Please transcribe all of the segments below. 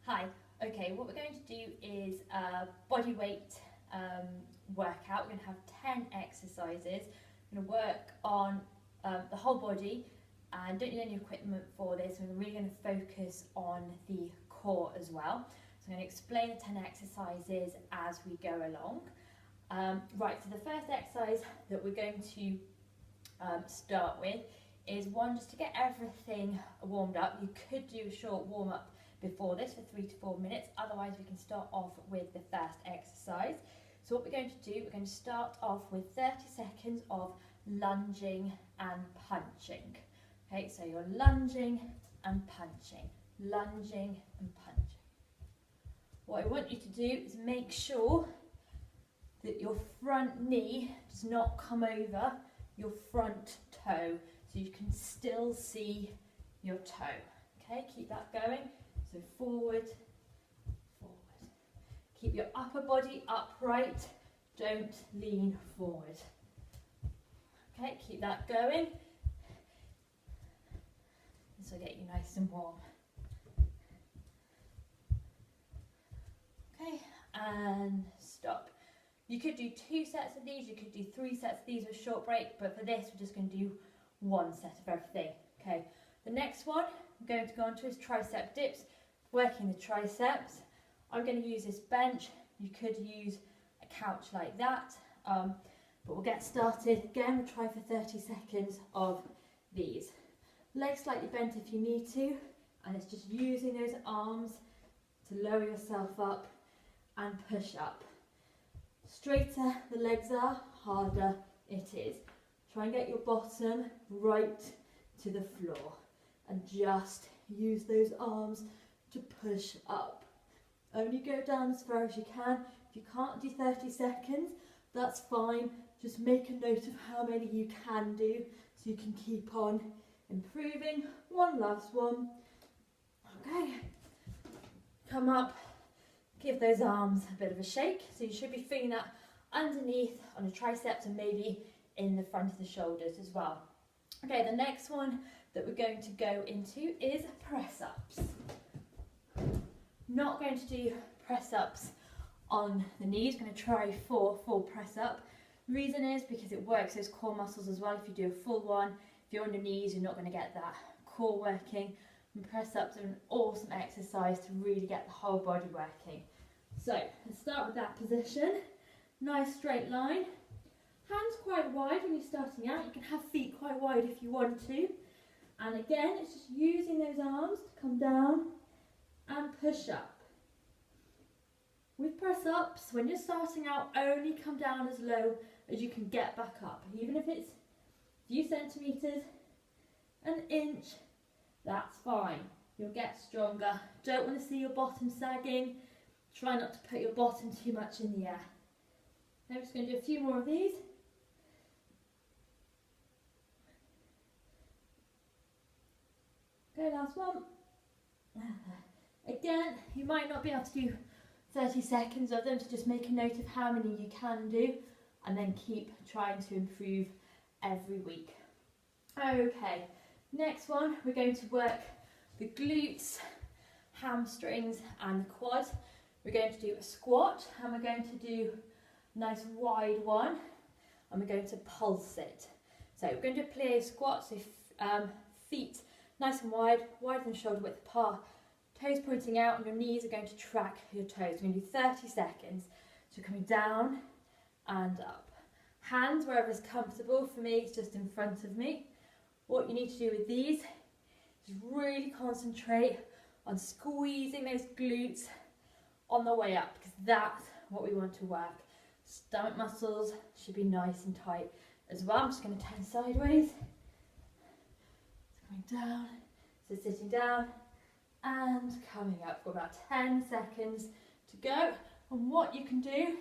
Hi. Okay, what we're going to do is a body weight workout. We're going to have 10 exercises. We're going to work on the whole body and don't need any equipment for this. We're really going to focus on the core as well. So I'm going to explain the 10 exercises as we go along. Right, so the first exercise that we're going to start with is one just to get everything warmed up. You could do a short warm up before this for 3 to 4 minutes, otherwise we can start off with the first exercise. So what we're going to do, we're going to start off with 30 seconds of lunging and punching. Okay, so you're lunging and punching, lunging and punching. What I want you to do is make sure that your front knee does not come over your front toe, so you can still see your toe. Okay, keep that going. So forward, forward. Keep your upper body upright, don't lean forward. Okay, keep that going. This will get you nice and warm. Okay, and stop. You could do 2 sets of these, you could do 3 sets of these with a short break, but for this we're just going to do 1 set of everything. Okay, the next one I'm going to go on to is tricep dips. Working the triceps, I'm going to use this bench. You could use a couch like that, but we'll get started. Again, we'll try for 30 seconds of these. Legs slightly bent if you need to, and it's just using those arms to lower yourself up and push up. Straighter the legs are, harder it is. Try and get your bottom right to the floor and just use those arms to push up. Only go down as far as you can. If you can't do 30 seconds, that's fine. Just make a note of how many you can do so you can keep on improving. One last one. Okay. Come up, give those arms a bit of a shake. So you should be feeling that underneath on the triceps and maybe in the front of the shoulders as well. Okay, the next one that we're going to go into is press ups. Not going to do press ups on the knees. Going to try 4 full press up. The reason is because it works those core muscles as well. If you do a full one, if you're on your knees, you're not going to get that core working. And press ups are an awesome exercise to really get the whole body working. So let's start with that position. Nice straight line. Hands quite wide when you're starting out. You can have feet quite wide if you want to. And again, it's just using those arms to come down and push up. With press ups, when you're starting out, only come down as low as you can get back up. Even if it's a few centimetres, an inch, that's fine. You'll get stronger. Don't want to see your bottom sagging. Try not to put your bottom too much in the air. I'm just going to do a few more of these. Okay, last one. Again, you might not be able to do 30 seconds of them, so just make a note of how many you can do and then keep trying to improve every week. Okay, next one, we're going to work the glutes, hamstrings and the quads. We're going to do a squat and we're going to do a nice wide one and we're going to pulse it. So we're going to do a plie squat, so feet nice and wide, wider than shoulder width apart. Toes pointing out and your knees are going to track your toes. We're going to do 30 seconds. So coming down and up. Hands wherever is comfortable. For me, it's just in front of me. What you need to do with these is really concentrate on squeezing those glutes on the way up, because that's what we want to work. Stomach muscles should be nice and tight as well. I'm just going to turn sideways. So going down, so sitting down. And coming up for about 10 seconds to go. And what you can do,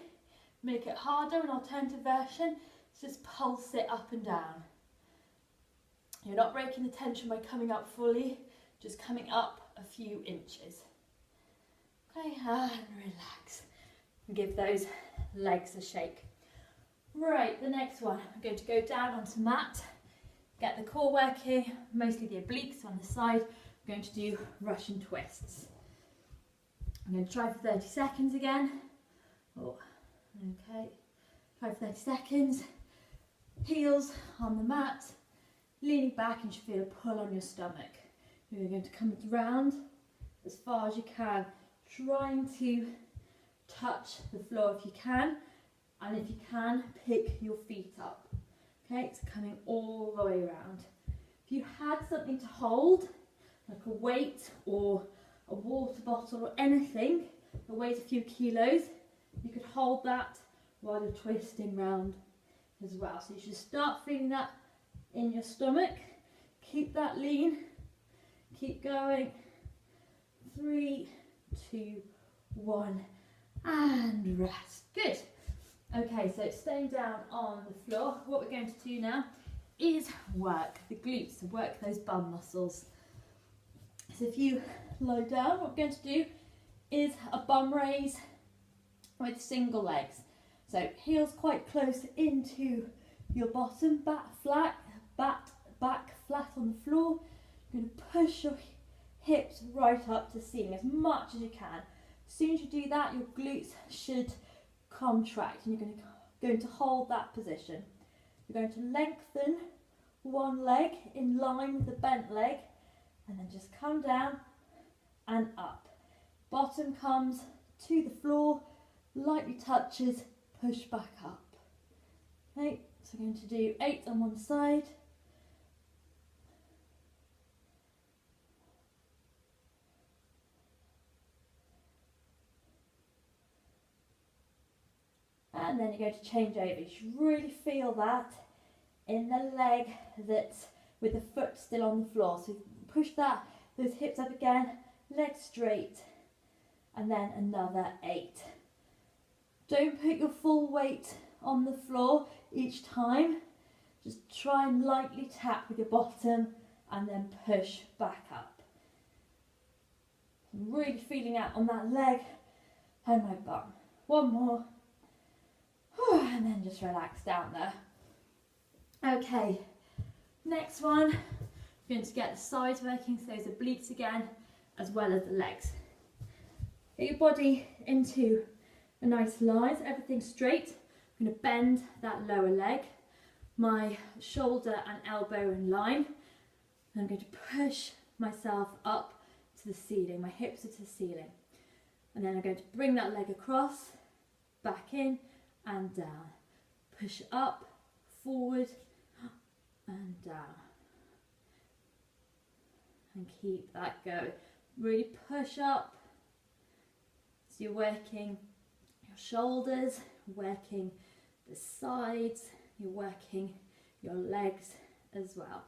make it harder, an alternative version, is just pulse it up and down. You're not breaking the tension by coming up fully, just coming up a few inches. Okay, and relax. And give those legs a shake. Right, the next one, I'm going to go down onto mat, get the core working, mostly the obliques on the side. I'm going to do Russian twists. I'm going to try for 30 seconds again. Oh, okay. Try for 30 seconds. Heels on the mat, leaning back, and you should feel a pull on your stomach. You're going to come round as far as you can, trying to touch the floor if you can, and if you can, pick your feet up. Okay, it's coming all the way around. If you had something to hold, like a weight or a water bottle or anything that weighs a few kilos, you could hold that while you're twisting round as well. So you should start feeling that in your stomach. Keep that lean. Keep going. 3, 2, 1, and rest. Good. Okay, so staying down on the floor, what we're going to do now is work the glutes, so work those bum muscles. So if you lie down, what we're going to do is a bum raise with single legs. So heels quite close into your bottom, back flat on the floor. You're going to push your hips right up to the ceiling as much as you can. As soon as you do that, your glutes should contract, and you're going to hold that position. You're going to lengthen one leg in line with the bent leg, and then just come down and up. Bottom comes to the floor, lightly touches, push back up. Okay, so we're going to do 8 on one side. And then you're going to change over. You should really feel that in the leg that's with the foot still on the floor. So push those hips up again, legs straight, and then another 8. Don't put your full weight on the floor each time. Just try and lightly tap with your bottom and then push back up. I'm really feeling out on that leg and my bum. One more. And then just relax down there. Okay, next one, we're going to get the sides working, so those are glutes again, as well as the legs. Get your body into a nice line, so everything's straight. I'm going to bend that lower leg, my shoulder and elbow in line, and I'm going to push myself up to the ceiling, my hips are to the ceiling. And then I'm going to bring that leg across, back in, and down. Push up, forward, and down. And keep that going. Really push up. So you're working your shoulders, working the sides, you're working your legs as well.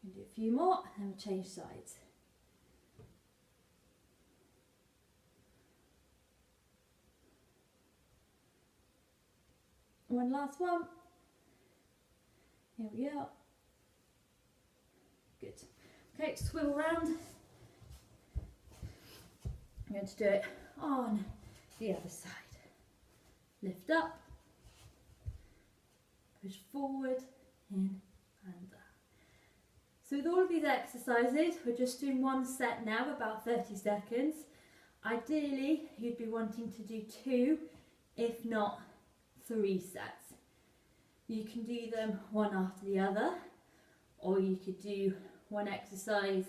And do a few more, and we'll change sides. One last one. Here we go. Good. Okay, swivel round. I'm going to do it on the other side. Lift up, push forward, in and down. So with all of these exercises, we're just doing one set now, about 30 seconds. Ideally, you'd be wanting to do 2, if not 3 sets. You can do them one after the other, or you could do one exercise,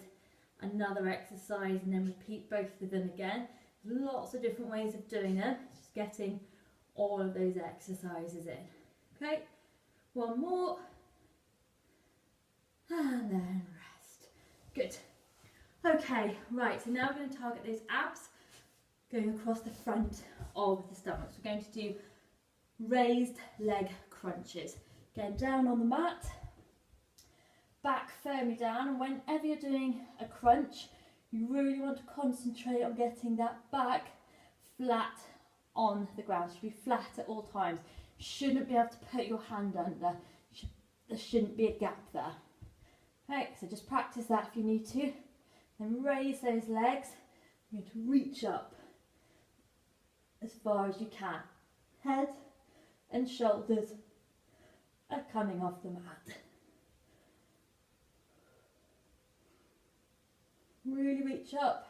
another exercise, and then repeat both of them again. There's lots of different ways of doing them, just getting all of those exercises in. Okay, one more, and then rest. Good. Okay, right, so now we're going to target those abs going across the front of the stomach. So we're going to do raised leg crunches. Again, down on the mat, back firmly down, and whenever you're doing a crunch, you really want to concentrate on getting that back flat on the ground. It should be flat at all times. You shouldn't be able to put your hand under. There shouldn't be a gap there. Okay, so just practice that if you need to. Then raise those legs. You're going to reach up as far as you can. Head and shoulders are coming off the mat. reach up.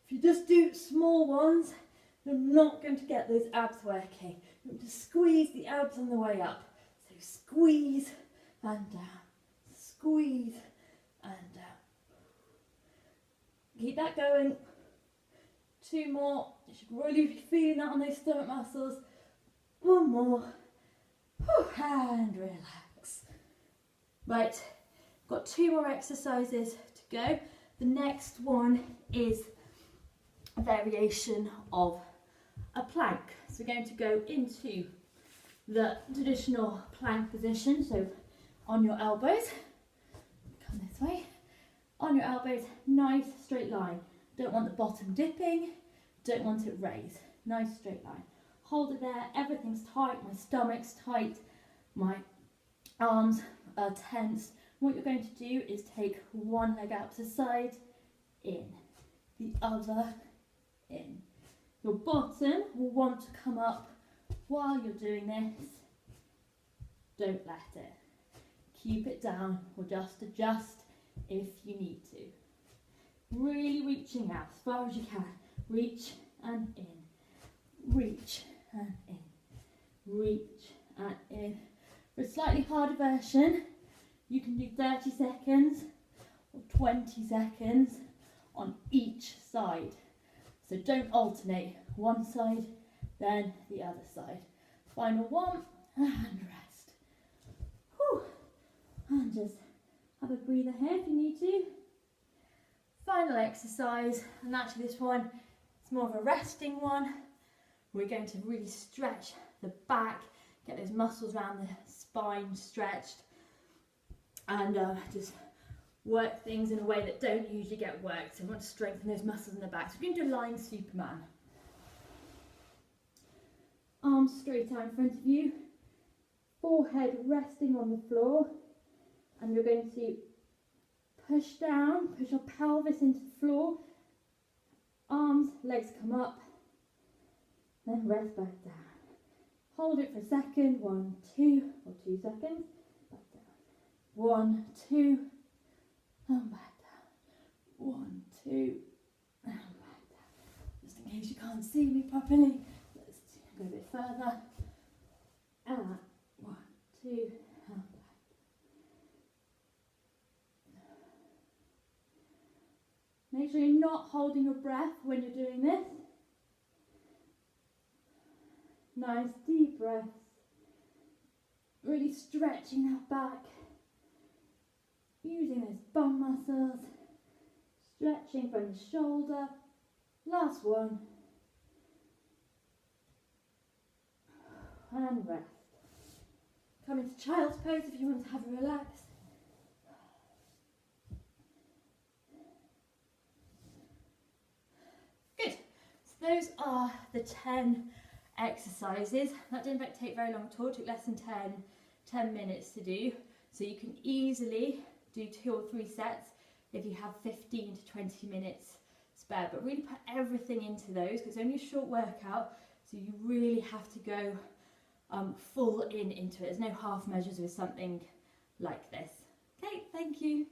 If you just do small ones, you're not going to get those abs working. You want to squeeze the abs on the way up. So squeeze and down, squeeze and down. Keep that going. 2 more. You should really be feeling that on those stomach muscles. 1 more. And relax. Right, got 2 more exercises to go. The next one is a variation of a plank. So we're going to go into the traditional plank position. So on your elbows, come this way. On your elbows, nice straight line. Don't want the bottom dipping, don't want it raised. Nice straight line. Hold it there, everything's tight, my stomach's tight, my arms are tense. What you're going to do is take one leg out to the side, in, the other, in. Your bottom will want to come up while you're doing this. Don't let it. Keep it down or just adjust if you need to. Really reaching out as far as you can. Reach and in. Reach and in. Reach and in. For a slightly harder version, you can do 30 seconds or 20 seconds on each side. So don't alternate one side, then the other side. Final one, and rest. Whew. And just have a breather here if you need to. Final exercise, and actually this one is more of a resting one. We're going to really stretch the back, get those muscles around the spine stretched, and just work things in a way that don't usually get worked. So we want to strengthen those muscles in the back. So we're going to do a lying Superman. Arms straight out in front of you, forehead resting on the floor, and you're going to push down, push your pelvis into the floor, arms, legs come up, then rest back down. Hold it for a second, 1, 2, or 2 seconds, back down. 1, 2, and back down. 1, 2, and back down. Just in case you can't see me properly, let's go a bit further. And 1, 2, and back. Make sure you're not holding your breath when you're doing this. Nice deep breaths. Really stretching that back. Using those bum muscles. Stretching from the shoulder. Last one. And rest. Come into child's pose if you want to have a relax. Good. So those are the 10 exercises. That didn't take very long at all. It took less than 10 minutes to do. So you can easily do 2 or 3 sets if you have 15 to 20 minutes spare. But really put everything into those because it's only a short workout. So you really have to go full into it. There's no half measures with something like this. Okay, thank you.